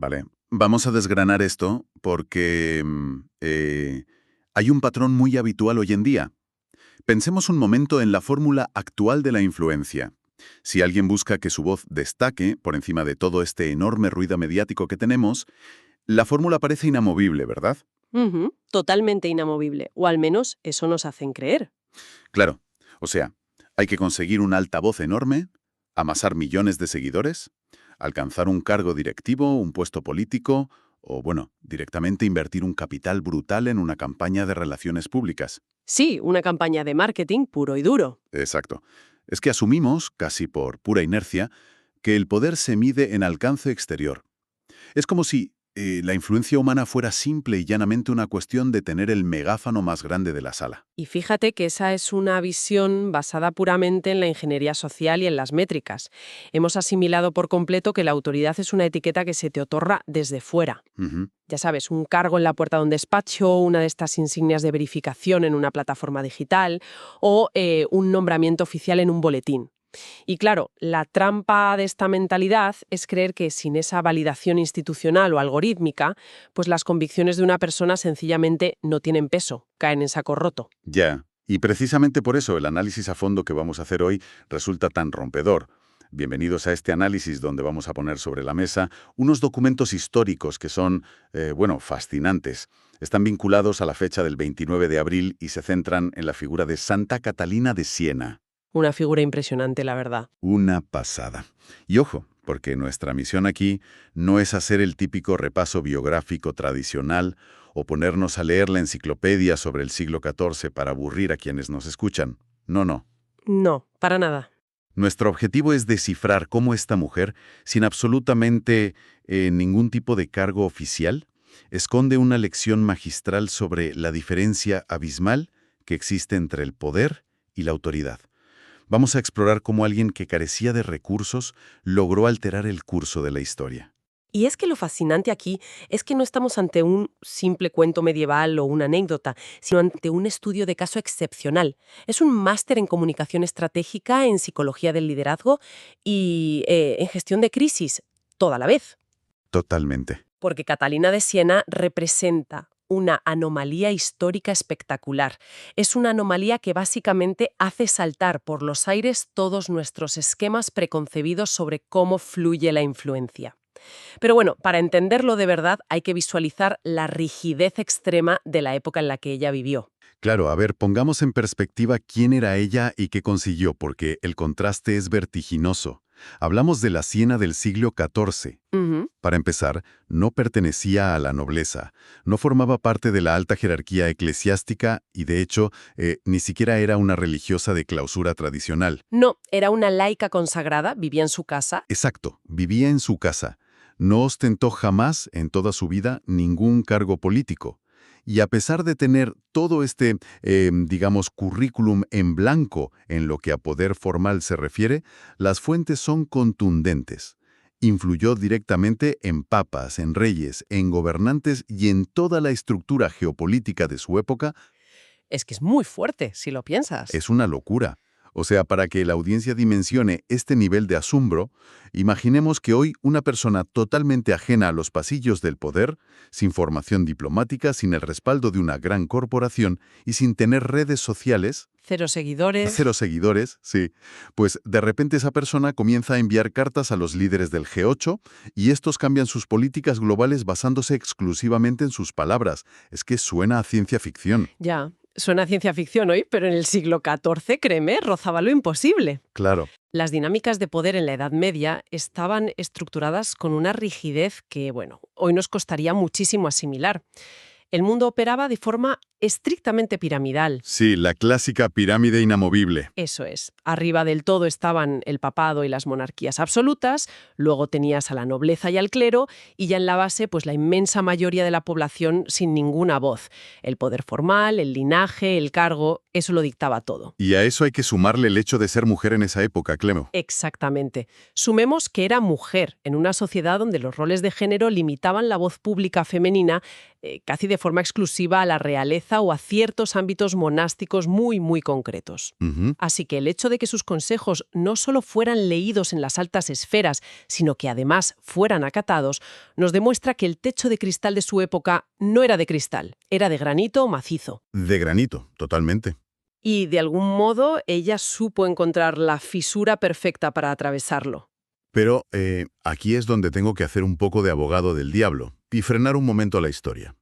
Vale, vamos a desgranar esto porque hay un patrón muy habitual hoy en día. Pensemos un momento en la fórmula actual de la influencia. Si alguien busca que su voz destaque por encima de todo este enorme ruido mediático que tenemos, la fórmula parece inamovible, ¿verdad? Ujú, totalmente inamovible, o al menos eso nos hacen creer. Claro, o sea, hay que conseguir un altavoz enorme, amasar millones de seguidores, alcanzar un cargo directivo, un puesto político, o bueno, directamente invertir un capital brutal en una campaña de relaciones públicas. Sí, una campaña de marketing puro y duro. Exacto. Es que asumimos, casi por pura inercia, que el poder se mide en alcance exterior. Es como si la influencia humana fuera simple y llanamente una cuestión de tener el megáfono más grande de la sala. Y fíjate que esa es una visión basada puramente en la ingeniería social y en las métricas. Hemos asimilado por completo que la autoridad es una etiqueta que se te otorga desde fuera. Ujú. Ya sabes, un cargo en la puerta de un despacho, una de estas insignias de verificación en una plataforma digital o un nombramiento oficial en un boletín. Y claro, la trampa de esta mentalidad es creer que sin esa validación institucional o algorítmica, pues las convicciones de una persona sencillamente no tienen peso, caen en saco roto. Ya. Y precisamente por eso el análisis a fondo que vamos a hacer hoy resulta tan rompedor. Bienvenidos a este análisis donde vamos a poner sobre la mesa unos documentos históricos que son, bueno, fascinantes. Están vinculados a la fecha del 29 de abril y se centran en la figura de Santa Catalina de Siena. Una figura impresionante, la verdad. Una pasada. Y ojo, porque nuestra misión aquí no es hacer el típico repaso biográfico tradicional o ponernos a leer la enciclopedia sobre el siglo XIV para aburrir a quienes nos escuchan. No, no. No, para nada. Nuestro objetivo es descifrar cómo esta mujer, sin absolutamente ningún tipo de cargo oficial, esconde una lección magistral sobre la diferencia abismal que existe entre el poder y la autoridad. Vamos a explorar cómo alguien que carecía de recursos logró alterar el curso de la historia. Y es que lo fascinante aquí es que no estamos ante un simple cuento medieval o una anécdota, sino ante un estudio de caso excepcional. Es un máster en comunicación estratégica, en psicología del liderazgo y en gestión de crisis, toda la vez. Totalmente. Porque Catalina de Siena representa una anomalía histórica espectacular. Es una anomalía que básicamente hace saltar por los aires todos nuestros esquemas preconcebidos sobre cómo fluye la influencia. Pero bueno, para entenderlo de verdad hay que visualizar la rigidez extrema de la época en la que ella vivió. Claro, a ver, pongamos en perspectiva quién era ella y qué consiguió, porque el contraste es vertiginoso. Hablamos de la Siena del siglo XIV. Ujú. Para empezar, no pertenecía a la nobleza, no formaba parte de la alta jerarquía eclesiástica y, de hecho, ni siquiera era una religiosa de clausura tradicional. No, era una laica consagrada, vivía en su casa. Exacto, vivía en su casa. No ostentó jamás en toda su vida ningún cargo político. Y a pesar de tener todo este, digamos, currículum en blanco en lo que a poder formal se refiere, las fuentes son contundentes. Influyó directamente en papas, en reyes, en gobernantes y en toda la estructura geopolítica de su época. Es que es muy fuerte, si lo piensas. Es una locura. O sea, para que la audiencia dimensione este nivel de asombro, imaginemos que hoy una persona totalmente ajena a los pasillos del poder, sin formación diplomática, sin el respaldo de una gran corporación y sin tener redes sociales, Cero seguidores. cero seguidores, sí, pues de repente esa persona comienza a enviar cartas a los líderes del G8 y estos cambian sus políticas globales basándose exclusivamente en sus palabras. Es que suena a ciencia ficción. Ya, suena a ciencia ficción hoy, pero en el siglo XIV, créeme, rozaba lo imposible. Claro. Las dinámicas de poder en la Edad Media estaban estructuradas con una rigidez que, bueno, hoy nos costaría muchísimo asimilar. El mundo operaba de forma estrictamente piramidal. Sí, la clásica pirámide inamovible. Eso es. Arriba del todo estaban el papado y las monarquías absolutas, luego tenías a la nobleza y al clero, y ya en la base, pues la inmensa mayoría de la población sin ninguna voz. El poder formal, el linaje, el cargo, eso lo dictaba todo. Y a eso hay que sumarle el hecho de ser mujer en esa época, Clemo. Exactamente. Sumemos que era mujer en una sociedad donde los roles de género limitaban la voz pública femenina casi de forma exclusiva a la realeza naturaleza o a ciertos ámbitos monásticos muy, muy concretos. Ujú. Así que el hecho de que sus consejos no solo fueran leídos en las altas esferas, sino que además fueran acatados, nos demuestra que el techo de cristal de su época no era de cristal, era de granito macizo. De granito, totalmente. Y de algún modo ella supo encontrar la fisura perfecta para atravesarlo. Pero aquí es donde tengo que hacer un poco de abogado del diablo y frenar un momento la historia.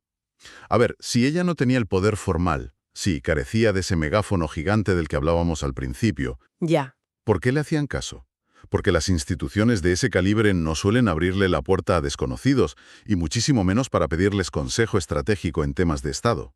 A ver, si ella no tenía el poder formal, sí, carecía de ese megáfono gigante del que hablábamos al principio, Ya. ¿por qué le hacían caso? Porque las instituciones de ese calibre no suelen abrirle la puerta a desconocidos, y muchísimo menos para pedirles consejo estratégico en temas de Estado.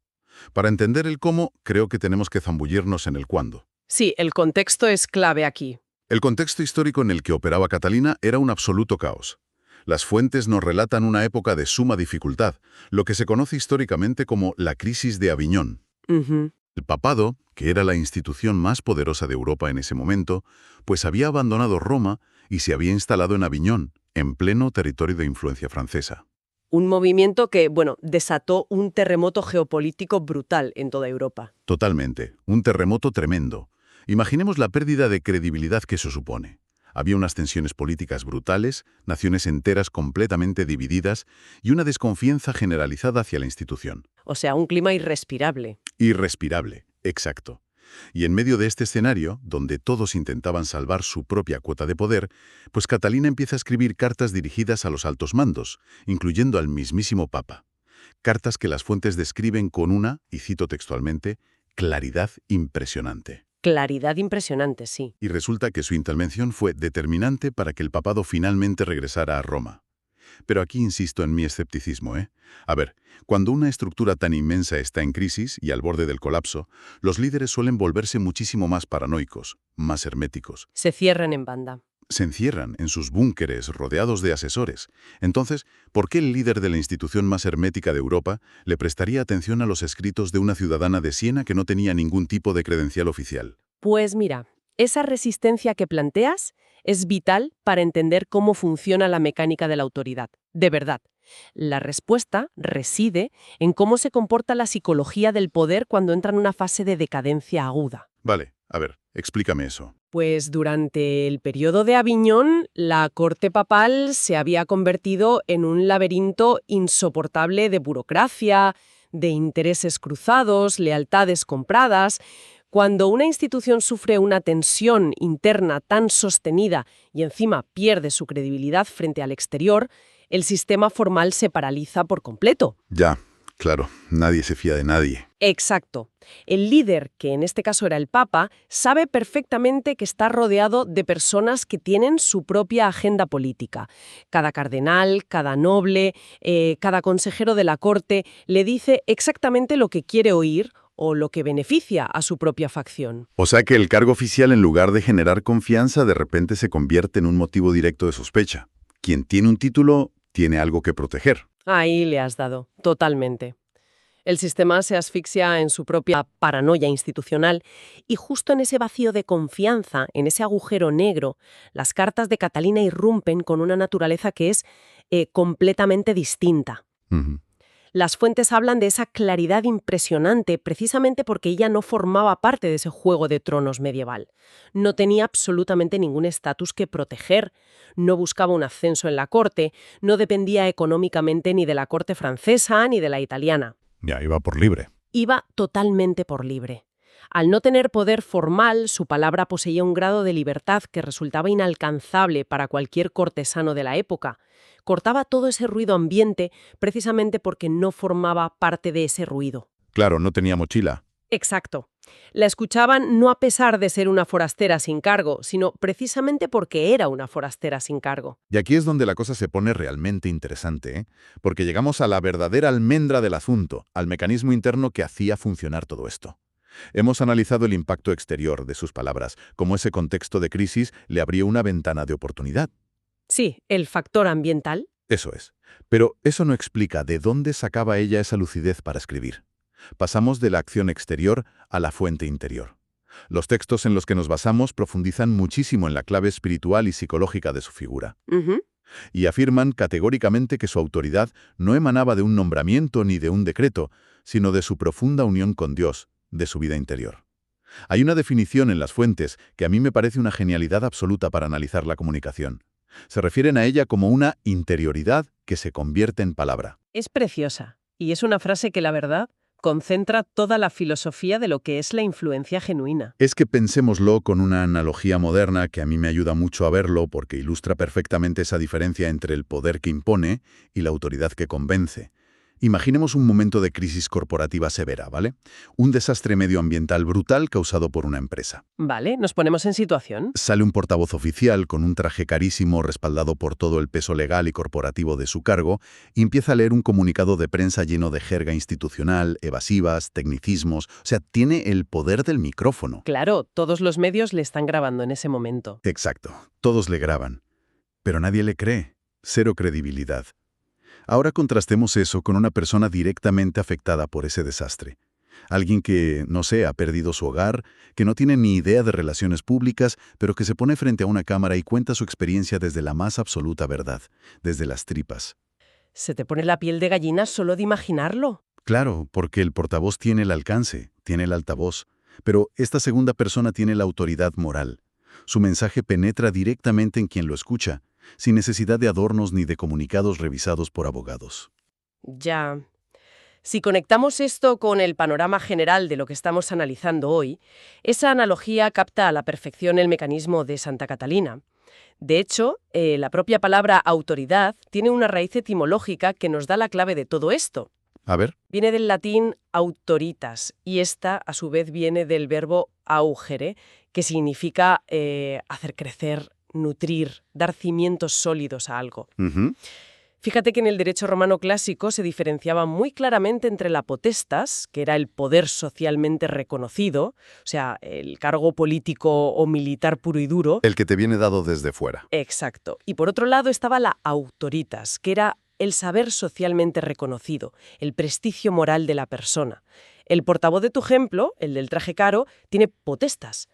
Para entender el cómo, creo que tenemos que zambullirnos en el cuándo. Sí, el contexto es clave aquí. El contexto histórico en el que operaba Catalina era un absoluto caos. Las fuentes nos relatan una época de suma dificultad, lo que se conoce históricamente como la crisis de Aviñón. Ujú. El papado, que era la institución más poderosa de Europa en ese momento, pues había abandonado Roma y se había instalado en Aviñón, en pleno territorio de influencia francesa. Un movimiento que, bueno, desató un terremoto geopolítico brutal en toda Europa. Totalmente, un terremoto tremendo. Imaginemos la pérdida de credibilidad que eso supone. Había unas tensiones políticas brutales, naciones enteras completamente divididas y una desconfianza generalizada hacia la institución. O sea, un clima irrespirable. Irrespirable, exacto. Y en medio de este escenario, donde todos intentaban salvar su propia cuota de poder, pues Catalina empieza a escribir cartas dirigidas a los altos mandos, incluyendo al mismísimo Papa. Cartas que las fuentes describen con una, y cito textualmente, claridad impresionante. Claridad impresionante, sí. Y resulta que su intervención fue determinante para que el papado finalmente regresara a Roma. Pero aquí insisto en mi escepticismo, ¿eh? A ver, cuando una estructura tan inmensa está en crisis y al borde del colapso, los líderes suelen volverse muchísimo más paranoicos, más herméticos. Se cierran en banda. Se encierran en sus búnkeres rodeados de asesores. Entonces, ¿por qué el líder de la institución más hermética de Europa le prestaría atención a los escritos de una ciudadana de Siena que no tenía ningún tipo de credencial oficial? Pues mira, esa resistencia que planteas es vital para entender cómo funciona la mecánica de la autoridad. De verdad. La respuesta reside en cómo se comporta la psicología del poder cuando entra en una fase de decadencia aguda. Vale, a ver, explícame eso. Pues durante el periodo de Aviñón, la corte papal se había convertido en un laberinto insoportable de burocracia, de intereses cruzados, lealtades compradas. Cuando una institución sufre una tensión interna tan sostenida y encima pierde su credibilidad frente al exterior, el sistema formal se paraliza por completo. Ya, claro, nadie se fía de nadie. Exacto. El líder, que en este caso era el Papa, sabe perfectamente que está rodeado de personas que tienen su propia agenda política. Cada cardenal, cada noble, cada consejero de la corte le dice exactamente lo que quiere oír o lo que beneficia a su propia facción. O sea que el cargo oficial, en lugar de generar confianza, de repente se convierte en un motivo directo de sospecha. Quien tiene un título tiene algo que proteger. Ahí le has dado, totalmente. El sistema se asfixia en su propia paranoia institucional y justo en ese vacío de confianza, en ese agujero negro, las cartas de Catalina irrumpen con una naturaleza que es completamente distinta. Ujú. Las fuentes hablan de esa claridad impresionante precisamente porque ella no formaba parte de ese juego de tronos medieval. No tenía absolutamente ningún estatus que proteger, no buscaba un ascenso en la corte, no dependía económicamente ni de la corte francesa ni de la italiana. Ya, iba por libre. Iba totalmente por libre. Al no tener poder formal, su palabra poseía un grado de libertad que resultaba inalcanzable para cualquier cortesano de la época. Cortaba todo ese ruido ambiente precisamente porque no formaba parte de ese ruido. Claro, no tenía mochila. Exacto. La escuchaban no a pesar de ser una forastera sin cargo, sino precisamente porque era una forastera sin cargo. Y aquí es donde la cosa se pone realmente interesante, ¿eh? Porque llegamos a la verdadera almendra del asunto, al mecanismo interno que hacía funcionar todo esto. Hemos analizado el impacto exterior de sus palabras, cómo ese contexto de crisis le abrió una ventana de oportunidad. Sí, el factor ambiental. Eso es. Pero eso no explica de dónde sacaba ella esa lucidez para escribir. Pasamos de la acción exterior a la fuente interior. Los textos en los que nos basamos profundizan muchísimo en la clave espiritual y psicológica de su figura. Ujú. Y afirman categóricamente que su autoridad no emanaba de un nombramiento ni de un decreto, sino de su profunda unión con Dios, de su vida interior. Hay una definición en las fuentes que a mí me parece una genialidad absoluta para analizar la comunicación. Se refieren a ella como una interioridad que se convierte en palabra. Es preciosa, y es una frase que, la verdad, concentra toda la filosofía de lo que es la influencia genuina. Es que pensémoslo con una analogía moderna que a mí me ayuda mucho a verlo porque ilustra perfectamente esa diferencia entre el poder que impone y la autoridad que convence. Imaginemos un momento de crisis corporativa severa, ¿vale? Un desastre medioambiental brutal causado por una empresa. Vale, nos ponemos en situación. Sale un portavoz oficial con un traje carísimo respaldado por todo el peso legal y corporativo de su cargo y empieza a leer un comunicado de prensa lleno de jerga institucional, evasivas, tecnicismos. O sea, tiene el poder del micrófono. Claro, todos los medios le están grabando en ese momento. Exacto, todos le graban. Pero nadie le cree. Cero credibilidad. Ahora contrastemos eso con una persona directamente afectada por ese desastre. Alguien que, no sé, ha perdido su hogar, que no tiene ni idea de relaciones públicas, pero que se pone frente a una cámara y cuenta su experiencia desde la más absoluta verdad, desde las tripas. Se te pone la piel de gallina solo de imaginarlo. Claro, porque el portavoz tiene el alcance, tiene el altavoz, pero esta segunda persona tiene la autoridad moral. Su mensaje penetra directamente en quien lo escucha, sin necesidad de adornos ni de comunicados revisados por abogados. Ya. Si conectamos esto con el panorama general de lo que estamos analizando hoy, esa analogía capta a la perfección el mecanismo de Santa Catalina. De hecho, la propia palabra autoridad tiene una raíz etimológica que nos da la clave de todo esto. A ver. Viene del latín autoritas y esta, a su vez, viene del verbo augere, que significa hacer crecer, nutrir, dar cimientos sólidos a algo. Fíjate que en el derecho romano clásico se diferenciaba muy claramente entre la potestas, que era el poder socialmente reconocido, o sea, el cargo político o militar puro y duro. El que te viene dado desde fuera. Exacto. Y por otro lado estaba la autoritas, que era el saber socialmente reconocido, el prestigio moral de la persona. El portavoz de tu ejemplo, el del traje caro, tiene potestas,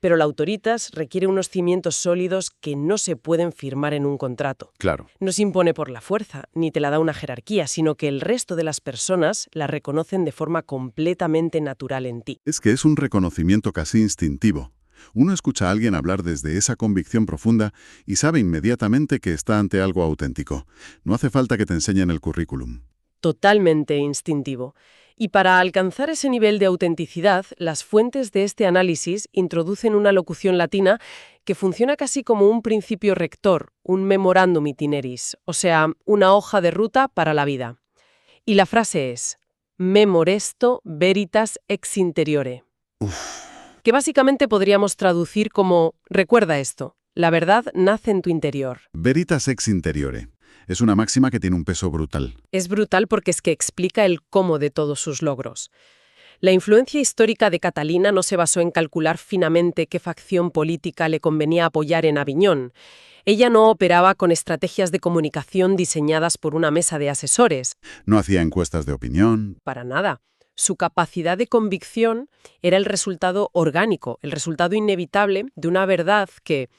pero la autoritas requiere unos cimientos sólidos que no se pueden firmar en un contrato. Claro. No se impone por la fuerza, ni te la da una jerarquía, sino que el resto de las personas la reconocen de forma completamente natural en ti. Es que es un reconocimiento casi instintivo. Uno escucha a alguien hablar desde esa convicción profunda y sabe inmediatamente que está ante algo auténtico. No hace falta que te enseñen el currículum. Totalmente instintivo. Y para alcanzar ese nivel de autenticidad, las fuentes de este análisis introducen una locución latina que funciona casi como un principio rector, un memorandum itineris, o sea, una hoja de ruta para la vida. Y la frase es memoresto veritas ex interiore, que básicamente podríamos traducir como recuerda esto, la verdad nace en tu interior. Veritas ex interiore. Es una máxima que tiene un peso brutal. Es brutal porque es que explica el cómo de todos sus logros. La influencia histórica de Catalina no se basó en calcular finamente qué facción política le convenía apoyar en Aviñón. Ella no operaba con estrategias de comunicación diseñadas por una mesa de asesores. No hacía encuestas de opinión. Para nada. Su capacidad de convicción era el resultado orgánico, el resultado inevitable de una verdad que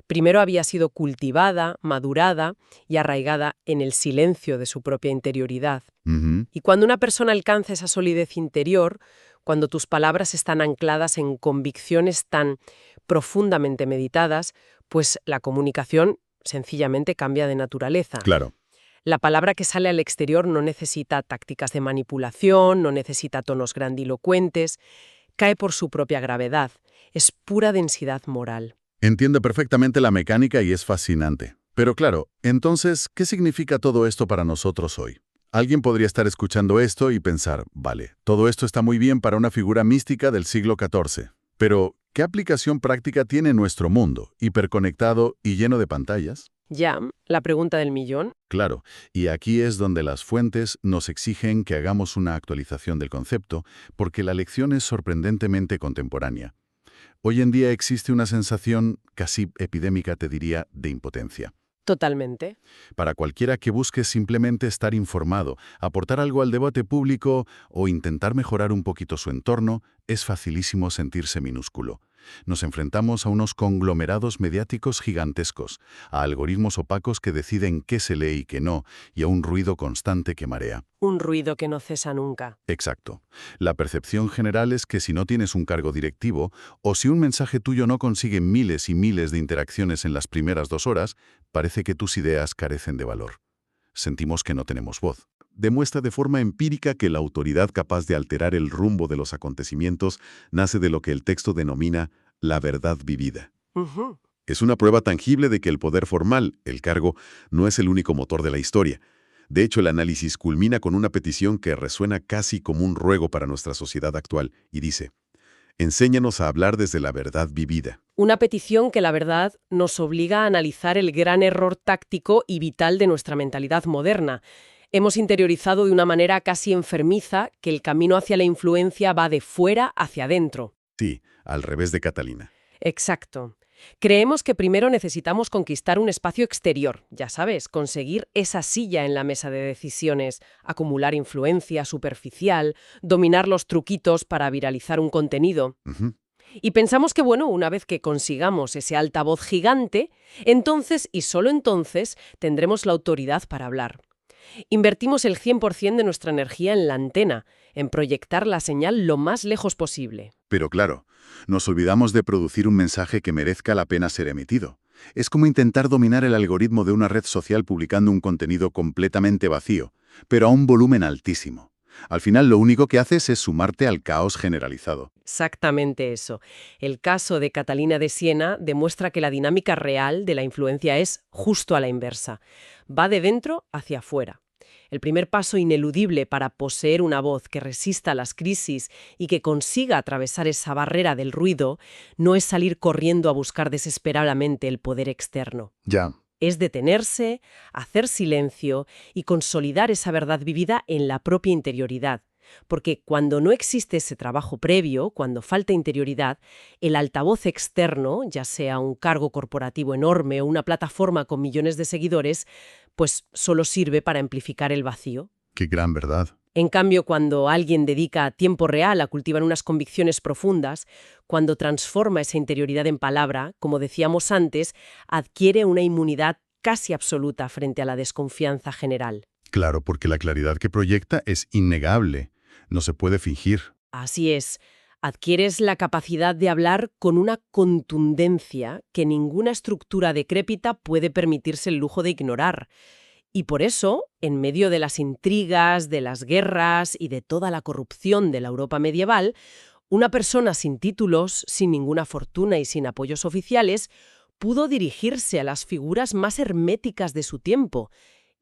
primero había sido cultivada, madurada y arraigada en el silencio de su propia interioridad. Y cuando una persona alcanza esa solidez interior, cuando tus palabras están ancladas en convicciones tan profundamente meditadas, pues la comunicación sencillamente cambia de naturaleza. Claro. La palabra que sale al exterior no necesita tácticas de manipulación, no necesita tonos grandilocuentes, cae por su propia gravedad, es pura densidad moral. Entiende perfectamente la mecánica y es fascinante. Pero claro, entonces, ¿qué significa todo esto para nosotros hoy? Alguien podría estar escuchando esto y pensar, vale, todo esto está muy bien para una figura mística del siglo XIV. Pero, ¿qué aplicación práctica tiene nuestro mundo, hiperconectado y lleno de pantallas? Ya, la pregunta del millón. Claro, y aquí es donde las fuentes nos exigen que hagamos una actualización del concepto, porque la lección es sorprendentemente contemporánea. Hoy en día existe una sensación casi epidémica, te diría, de impotencia. Totalmente. Para cualquiera que busque simplemente estar informado, aportar algo al debate público o intentar mejorar un poquito su entorno, es facilísimo sentirse minúsculo. Nos enfrentamos a unos conglomerados mediáticos gigantescos, a algoritmos opacos que deciden qué se lee y qué no, y a un ruido constante que marea. Un ruido que no cesa nunca. Exacto. La percepción general es que si no tienes un cargo directivo, o si un mensaje tuyo no consigue miles y miles de interacciones en las primeras 2 horas, parece que tus ideas carecen de valor. Sentimos que no tenemos voz. Demuestra de forma empírica que la autoridad capaz de alterar el rumbo de los acontecimientos nace de lo que el texto denomina la verdad vivida. Ujú. Es una prueba tangible de que el poder formal, el cargo, no es el único motor de la historia. De hecho, el análisis culmina con una petición que resuena casi como un ruego para nuestra sociedad actual, y dice: enséñanos a hablar desde la verdad vivida. Una petición que, la verdad, nos obliga a analizar el gran error táctico y vital de nuestra mentalidad moderna. Hemos interiorizado de una manera casi enfermiza que el camino hacia la influencia va de fuera hacia adentro. Sí, al revés de Catalina. Exacto. Creemos que primero necesitamos conquistar un espacio exterior, ya sabes, conseguir esa silla en la mesa de decisiones, acumular influencia superficial, dominar los truquitos para viralizar un contenido. Ujú. Y pensamos que, bueno, una vez que consigamos ese altavoz gigante, entonces y solo entonces tendremos la autoridad para hablar. Invertimos el 100% de nuestra energía en la antena, en proyectar la señal lo más lejos posible. Pero claro, nos olvidamos de producir un mensaje que merezca la pena ser emitido. Es como intentar dominar el algoritmo de una red social publicando un contenido completamente vacío, pero a un volumen altísimo. Al final lo único que haces es sumarte al caos generalizado. Exactamente eso. El caso de Catalina de Siena demuestra que la dinámica real de la influencia es justo a la inversa. Va de dentro hacia afuera. El primer paso ineludible para poseer una voz que resista las crisis y que consiga atravesar esa barrera del ruido no es salir corriendo a buscar desesperadamente el poder externo. Ya. Es detenerse, hacer silencio y consolidar esa verdad vivida en la propia interioridad. Porque cuando no existe ese trabajo previo, cuando falta interioridad, el altavoz externo, ya sea un cargo corporativo enorme o una plataforma con millones de seguidores, pues solo sirve para amplificar el vacío. Qué gran verdad. En cambio, cuando alguien dedica tiempo real a cultivar unas convicciones profundas, cuando transforma esa interioridad en palabra, como decíamos antes, adquiere una inmunidad casi absoluta frente a la desconfianza general. Claro, porque la claridad que proyecta es innegable. No se puede fingir. Así es, adquieres la capacidad de hablar con una contundencia que ninguna estructura decrépita puede permitirse el lujo de ignorar. Y por eso, en medio de las intrigas, de las guerras y de toda la corrupción de la Europa medieval, una persona sin títulos, sin ninguna fortuna y sin apoyos oficiales, pudo dirigirse a las figuras más herméticas de su tiempo.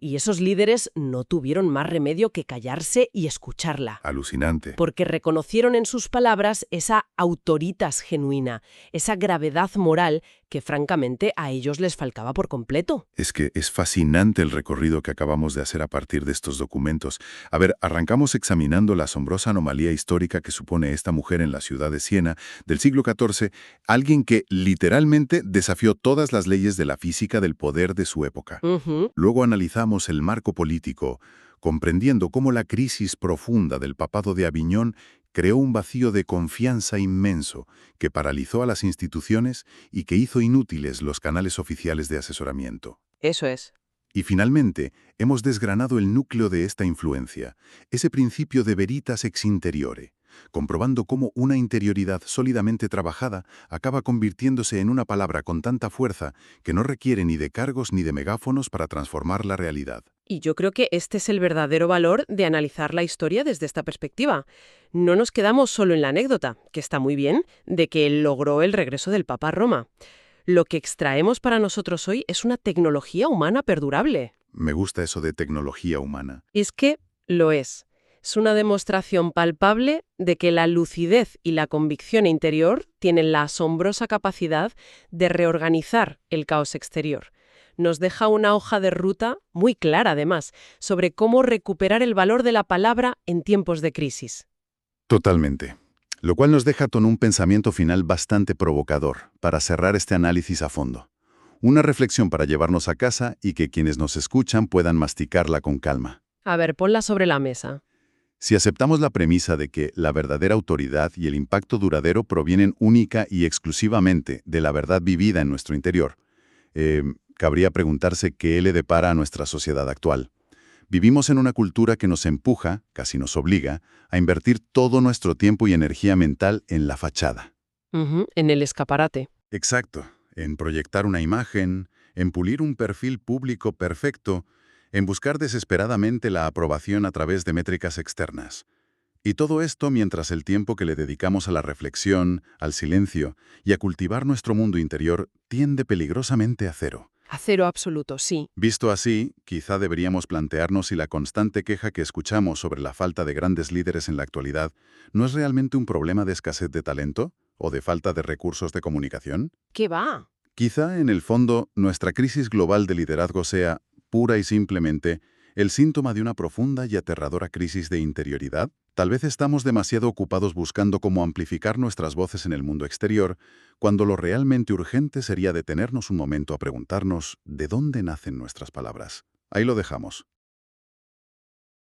Y esos líderes no tuvieron más remedio que callarse y escucharla. Alucinante. Porque reconocieron en sus palabras esa autoritas genuina, esa gravedad moral que francamente a ellos les faltaba por completo. Es que es fascinante el recorrido que acabamos de hacer a partir de estos documentos. A ver, arrancamos examinando la asombrosa anomalía histórica que supone esta mujer en la ciudad de Siena del siglo XIV, alguien que literalmente desafió todas las leyes de la física del poder de su época. Ujú. Luego analizamos el marco político, comprendiendo cómo la crisis profunda del papado de Aviñón creó un vacío de confianza inmenso que paralizó a las instituciones y que hizo inútiles los canales oficiales de asesoramiento. Eso es. Y finalmente, hemos desgranado el núcleo de esta influencia, ese principio de veritas ex interiore, comprobando cómo una interioridad sólidamente trabajada acaba convirtiéndose en una palabra con tanta fuerza que no requiere ni de cargos ni de megáfonos para transformar la realidad. Y yo creo que este es el verdadero valor de analizar la historia desde esta perspectiva. No nos quedamos solo en la anécdota, que está muy bien, de que él logró el regreso del Papa a Roma. Lo que extraemos para nosotros hoy es una tecnología humana perdurable. Me gusta eso de tecnología humana. Y es que lo es. Es una demostración palpable de que la lucidez y la convicción interior tienen la asombrosa capacidad de reorganizar el caos exterior. Nos deja una hoja de ruta, muy clara además, sobre cómo recuperar el valor de la palabra en tiempos de crisis. Totalmente. Lo cual nos deja con un pensamiento final bastante provocador para cerrar este análisis a fondo. Una reflexión para llevarnos a casa y que quienes nos escuchan puedan masticarla con calma. A ver, ponla sobre la mesa. Si aceptamos la premisa de que la verdadera autoridad y el impacto duradero provienen única y exclusivamente de la verdad vivida en nuestro interior, cabría preguntarse qué le depara a nuestra sociedad actual. Vivimos en una cultura que nos empuja, casi nos obliga, a invertir todo nuestro tiempo y energía mental en la fachada. Ujú, en el escaparate. Exacto, en proyectar una imagen, en pulir un perfil público perfecto, en buscar desesperadamente la aprobación a través de métricas externas. Y todo esto mientras el tiempo que le dedicamos a la reflexión, al silencio y a cultivar nuestro mundo interior tiende peligrosamente a cero. A cero absoluto, sí. Visto así, quizá deberíamos plantearnos si la constante queja que escuchamos sobre la falta de grandes líderes en la actualidad no es realmente un problema de escasez de talento o de falta de recursos de comunicación. ¿Qué va? Quizá, en el fondo, nuestra crisis global de liderazgo sea, pura y simplemente, el síntoma de una profunda y aterradora crisis de interioridad. Tal vez estamos demasiado ocupados buscando cómo amplificar nuestras voces en el mundo exterior, cuando lo realmente urgente sería detenernos un momento a preguntarnos de dónde nacen nuestras palabras. Ahí lo dejamos.